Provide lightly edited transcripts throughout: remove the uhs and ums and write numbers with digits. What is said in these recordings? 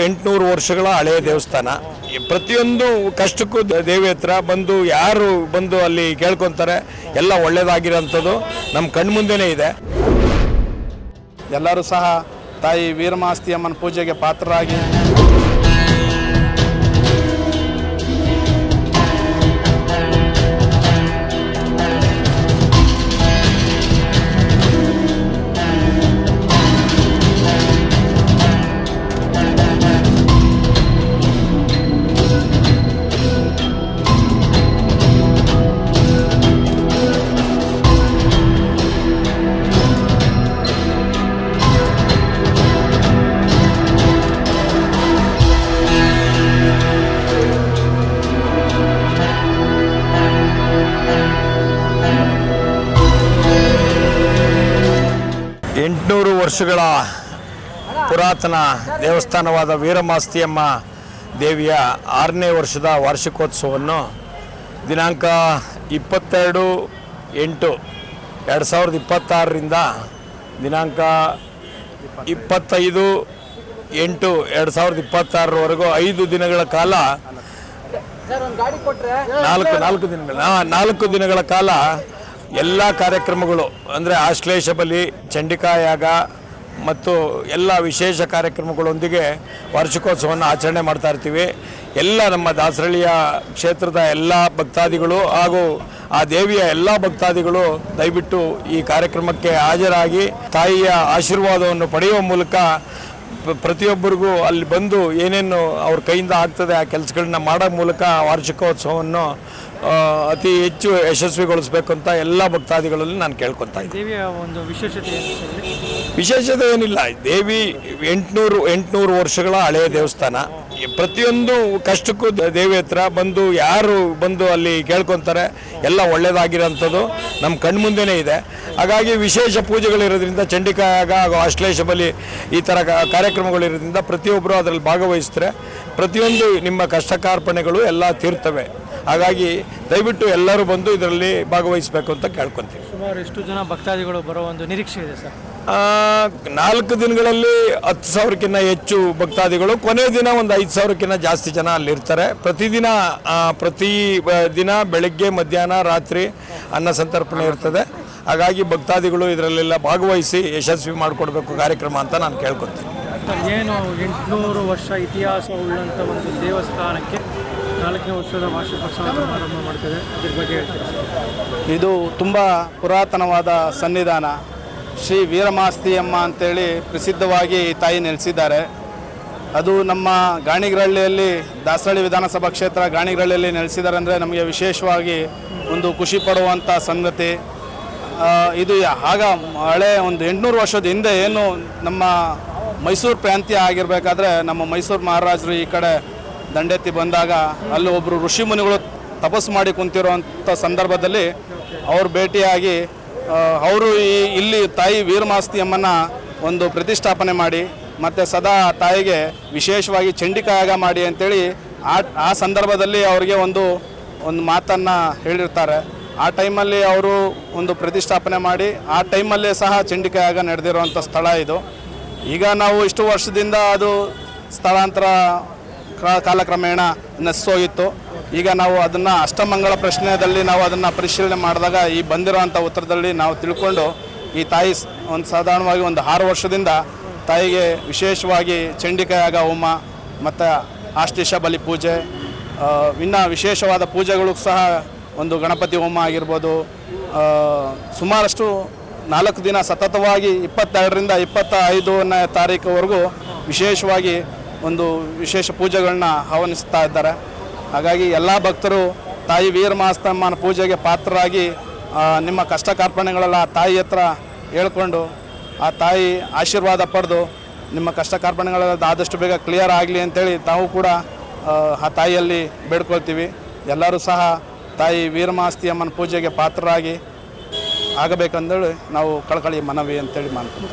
800 ವರ್ಷಗಳ ಹಳೆಯ ದೇವಸ್ಥಾನ. ಪ್ರತಿಯೊಂದು ಕಷ್ಟಕ್ಕೂ ದೇವಿ ಹತ್ರ ಬಂದು ಯಾರು ಬಂದು ಅಲ್ಲಿ ಕೇಳ್ಕೊಂತಾರೆ ಎಲ್ಲ ಒಳ್ಳೆಯದಾಗಿರೋಂಥದ್ದು ನಮ್ಮ ಕಣ್ಮುಂದೆನೇ ಇದೆ. ಎಲ್ಲರೂ ಸಹ ತಾಯಿ ವೀರಮಾಸ್ತಿ ಅಮ್ಮನ ಪೂಜೆಗೆ ಪಾತ್ರರಾಗಿ ವರ್ಷಗಳ ಪುರಾತನ ದೇವಸ್ಥಾನವಾದ ವೀರಮಾಸ್ತಿಯಮ್ಮ ದೇವಿಯ 6ನೇ ವರ್ಷದ ವಾರ್ಷಿಕೋತ್ಸವವನ್ನು ದಿನಾಂಕ 22/8/2026ರಿಂದ ದಿನಾಂಕ 25/8/2026 5 ದಿನಗಳ ಕಾಲ 4 ದಿನಗಳ ಕಾಲ ಎಲ್ಲ ಕಾರ್ಯಕ್ರಮಗಳು ಅಂದರೆ ಆಶ್ಲೇಷ ಬಲಿ, ಚಂಡಿಕಾಯಾಗ ಮತ್ತು ಎಲ್ಲ ವಿಶೇಷ ಕಾರ್ಯಕ್ರಮಗಳೊಂದಿಗೆ ವಾರ್ಷಿಕೋತ್ಸವವನ್ನು ಆಚರಣೆ ಮಾಡ್ತಾ ಇರ್ತೀವಿ. ಎಲ್ಲ ನಮ್ಮ ದಾಸರಳ್ಳಿಯ ಕ್ಷೇತ್ರದ ಎಲ್ಲ ಭಕ್ತಾದಿಗಳು ಹಾಗೂ ಆ ದೇವಿಯ ಎಲ್ಲ ಭಕ್ತಾದಿಗಳು ದಯವಿಟ್ಟು ಈ ಕಾರ್ಯಕ್ರಮಕ್ಕೆ ಹಾಜರಾಗಿ ತಾಯಿಯ ಆಶೀರ್ವಾದವನ್ನು ಪಡೆಯುವ ಮೂಲಕ ಪ್ರತಿಯೊಬ್ಬರಿಗೂ ಅಲ್ಲಿ ಬಂದು ಏನೇನು ಅವ್ರ ಕೈಯಿಂದ ಆಗ್ತದೆ ಆ ಕೆಲಸಗಳನ್ನ ಮಾಡೋ ಮೂಲಕ ವಾರ್ಷಿಕೋತ್ಸವವನ್ನು ಅತಿ ಹೆಚ್ಚು ಯಶಸ್ವಿಗೊಳಿಸಬೇಕು ಅಂತ ಎಲ್ಲ ಭಕ್ತಾದಿಗಳಲ್ಲಿ ನಾನು ಕೇಳ್ಕೊತಾ ಇದ್ದೀನಿ. ದೇವಿಯ ಒಂದು ವಿಶೇಷತೆ ಏನಿಲ್ಲ. ದೇವಿ 800 ವರ್ಷಗಳ ಹಳೆಯ ದೇವಸ್ಥಾನ. ಪ್ರತಿಯೊಂದು ಕಷ್ಟಕ್ಕೂ ದೇವಿ ಹತ್ರ ಬಂದು ಯಾರು ಬಂದು ಅಲ್ಲಿ ಕೇಳ್ಕೊತಾರೆ ಎಲ್ಲ ಒಳ್ಳೆಯದಾಗಿರೋಂಥದ್ದು ನಮ್ಮ ಕಣ್ಮುಂದೆನೇ ಇದೆ. ಹಾಗಾಗಿ ವಿಶೇಷ ಪೂಜೆಗಳಿರೋದ್ರಿಂದ ಚಂಡಿಕಾಯಾಗ ಹಾಗೂ ಆಶ್ಲೇಷ ಬಲಿ ಈ ಥರ ಕಾರ್ಯಕ್ರಮಗಳಿರೋದ್ರಿಂದ ಪ್ರತಿಯೊಬ್ಬರು ಅದರಲ್ಲಿ ಭಾಗವಹಿಸ್ತಾರೆ. ಪ್ರತಿಯೊಂದು ನಿಮ್ಮ ಕಷ್ಟ ಕಾರ್ಪಣೆಗಳು ಎಲ್ಲ ತೀರ್ತವೆ. ಹಾಗಾಗಿ ದಯವಿಟ್ಟು ಎಲ್ಲರೂ ಬಂದು ಇದರಲ್ಲಿ ಭಾಗವಹಿಸಬೇಕು ಅಂತ ಕೇಳ್ಕೊತೀವಿ. ಸುಮಾರು ಎಷ್ಟು ಜನ ಭಕ್ತಾದಿಗಳು ಬರೋ ಒಂದು ನಿರೀಕ್ಷೆ ಇದೆ ಸರ್? 4 ದಿನಗಳಲ್ಲಿ 10,000ಕ್ಕಿಂತ ಹೆಚ್ಚು ಭಕ್ತಾದಿಗಳು, ಕೊನೆ ದಿನ ಒಂದು 5,000ಕ್ಕಿಂತ ಜಾಸ್ತಿ ಜನ ಅಲ್ಲಿರ್ತಾರೆ. ಪ್ರತಿ ದಿನ ಬೆಳಗ್ಗೆ, ಮಧ್ಯಾಹ್ನ, ರಾತ್ರಿ ಅನ್ನ ಸಂತರ್ಪಣೆ ಇರ್ತದೆ. ಹಾಗಾಗಿ ಭಕ್ತಾದಿಗಳು ಇದರಲ್ಲೆಲ್ಲ ಭಾಗವಹಿಸಿ ಯಶಸ್ವಿ ಮಾಡಿಕೊಡ್ಬೇಕು ಕಾರ್ಯಕ್ರಮ ಅಂತ ನಾನು ಕೇಳ್ಕೊತೀನಿ. ಏನು 800 ವರ್ಷ ಇತಿಹಾಸ ಉಳ್ಳಂಥ ಒಂದು ದೇವಸ್ಥಾನಕ್ಕೆ 4ನೇ ವರ್ಷದ ವಾರ್ಷಿಕೋತ್ಸವ ಆರಂಭ ಮಾಡ್ತದೆ, ಅದ್ರ ಬಗ್ಗೆ ಹೇಳ್ತೀರಾ? ಇದು ತುಂಬ ಪುರಾತನವಾದ ಸನ್ನಿಧಾನ. ಶ್ರೀ ವೀರಮಾಸ್ತಿಯಮ್ಮ ಅಂತೇಳಿ ಪ್ರಸಿದ್ಧವಾಗಿ ತಾಯಿ ನೆಲೆಸಿದ್ದಾರೆ. ಅದು ನಮ್ಮ ಗಾಣಿಗರಹಳ್ಳಿಯಲ್ಲಿ, ದಾಸರಳ್ಳಿ ವಿಧಾನಸಭಾ ಕ್ಷೇತ್ರ ಗಾಣಿಗರಹಳ್ಳಿಯಲ್ಲಿ ನೆಲೆಸಿದ್ದಾರೆ ಅಂದರೆ ನಮಗೆ ವಿಶೇಷವಾಗಿ ಒಂದು ಖುಷಿ ಪಡುವಂಥ ಸಂಗತಿ. ಇದು ಆಗ ಹಳೆ ಒಂದು 800 ವರ್ಷದ ಹಿಂದೆ ಏನು ನಮ್ಮ ಮೈಸೂರು ಪ್ರಾಂತ್ಯ ಆಗಿರಬೇಕಾದ್ರೆ ನಮ್ಮ ಮೈಸೂರು ಮಹಾರಾಜರು ಈ ಕಡೆ ದಂಡೆತ್ತಿ ಬಂದಾಗ ಅಲ್ಲಿ ಒಬ್ಬರು ಋಷಿ ಮುನಿಗಳು ತಪಸ್ಸು ಮಾಡಿ ಕುಂತಿರುವಂಥ ಸಂದರ್ಭದಲ್ಲಿ ಅವರು ಭೇಟಿಯಾಗಿ ಅವರು ಇಲ್ಲಿ ತಾಯಿ ವೀರಮಾಸ್ತಿಯಮ್ಮನ ಒಂದು ಪ್ರತಿಷ್ಠಾಪನೆ ಮಾಡಿ ಮತ್ತು ಸದಾ ತಾಯಿಗೆ ವಿಶೇಷವಾಗಿ ಚಂಡಿಕಾಯಾಗ ಮಾಡಿ ಅಂತೇಳಿ ಆ ಸಂದರ್ಭದಲ್ಲಿ ಅವರಿಗೆ ಒಂದು ಮಾತನ್ನು ಹೇಳಿರ್ತಾರೆ. ಆ ಟೈಮಲ್ಲಿ ಅವರು ಒಂದು ಪ್ರತಿಷ್ಠಾಪನೆ ಮಾಡಿ ಆ ಟೈಮಲ್ಲೇ ಸಹ ಚಂಡಿಕಾಯಾಗ ನಡೆದಿರುವಂಥ ಸ್ಥಳ ಇದು. ಈಗ ನಾವು ಇಷ್ಟು ವರ್ಷದಿಂದ ಅದು ಸ್ಥಳಾಂತರ ಕಾಲಕ್ರಮೇಣ ನಶಿಸೋಗಿತ್ತು. ಈಗ ನಾವು ಅದನ್ನು ಅಷ್ಟಮಂಗಳ ಪ್ರಶ್ನೆಯಲ್ಲಿ ನಾವು ಅದನ್ನು ಪರಿಶೀಲನೆ ಮಾಡಿದಾಗ ಈ ಬಂದಿರೋವಂಥ ಉತ್ತರದಲ್ಲಿ ನಾವು ತಿಳ್ಕೊಂಡು ಈ ತಾಯಿ ಒಂದು ಸಾಧಾರಣವಾಗಿ ಒಂದು 6 ವರ್ಷದಿಂದ ತಾಯಿಗೆ ವಿಶೇಷವಾಗಿ ಚಂಡಿಕಾಯಾಗ ಹೋಮ ಮತ್ತು ಆಶ್ಲೇಷ ಬಲಿ ಪೂಜೆ, ಇನ್ನು ವಿಶೇಷವಾದ ಪೂಜೆಗಳು ಸಹ ಒಂದು ಗಣಪತಿ ಹೋಮ ಆಗಿರ್ಬೋದು, ಸುಮಾರಷ್ಟು 4 ದಿನ ಸತತವಾಗಿ 22ರಿಂದ 25ನೇ ತಾರೀಕುವರೆಗೂ ವಿಶೇಷವಾಗಿ ಒಂದು ವಿಶೇಷ ಪೂಜೆಗಳನ್ನ ಆಹ್ವಾನಿಸ್ತಾ ಇದ್ದಾರೆ. ಹಾಗಾಗಿ ಎಲ್ಲ ಭಕ್ತರು ತಾಯಿ ವೀರಮಾಸ್ತಮ್ಮನ ಪೂಜೆಗೆ ಪಾತ್ರರಾಗಿ ನಿಮ್ಮ ಕಷ್ಟ ಕಾರ್ಪಣ್ಯಗಳೆಲ್ಲ ತಾಯಿ ಹತ್ರ ಹೇಳ್ಕೊಂಡು ಆ ತಾಯಿ ಆಶೀರ್ವಾದ ಪಡೆದು ನಿಮ್ಮ ಕಷ್ಟ ಕಾರ್ಪಣ್ಯಗಳೆಲ್ಲ ಆದಷ್ಟು ಬೇಗ ಕ್ಲಿಯರ್ ಆಗಲಿ ಅಂತೇಳಿ ತಾವು ಕೂಡ ಆ ತಾಯಿಯಲ್ಲಿ ಬೇಡ್ಕೊಳ್ತೀವಿ. ಎಲ್ಲರೂ ಸಹ ತಾಯಿ ವೀರಮಾಸ್ತಿಯಮ್ಮನ ಪೂಜೆಗೆ ಪಾತ್ರರಾಗಿ ಆಗಬೇಕಂದೇಳಿ ನಾವು ಕಳಕಳಿ ಮನವಿ ಅಂತೇಳಿ ಮಾಡ್ತೀವಿ.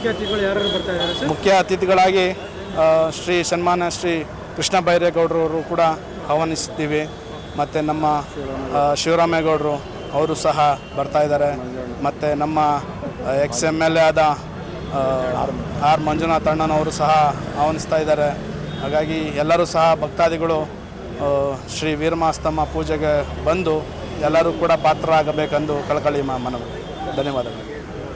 ಮುಖ್ಯ ಅತಿಥಿಗಳಾಗಿ ಶ್ರೀ ಸನ್ಮಾನ್ಯ ಶ್ರೀ ಕೃಷ್ಣ ಬೈರೇಗೌಡರವರು ಕೂಡ ಆಹ್ವಾನಿಸ್ತೀವಿ. ಮತ್ತು ನಮ್ಮ ಶಿವರಾಮೇಗೌಡರು ಅವರು ಸಹ ಬರ್ತಾ ಇದ್ದಾರೆ. ಮತ್ತು ನಮ್ಮ ಎಕ್ಸ್ MLA ಆದ ಆರ್ ಮಂಜುನಾಥ್ ಅಣ್ಣನವರು ಸಹ ಆಹ್ವಾನಿಸ್ತಾ ಇದ್ದಾರೆ. ಹಾಗಾಗಿ ಎಲ್ಲರೂ ಸಹ ಭಕ್ತಾದಿಗಳು ಶ್ರೀ ವೀರಮಾಸ್ತಮ್ಮ ಪೂಜೆಗೆ ಬಂದು ಎಲ್ಲರೂ ಕೂಡ ಪಾತ್ರರಾಗಬೇಕೆಂದು ಕಳಕಳಿ ಮನವಿ. ಧನ್ಯವಾದಗಳು.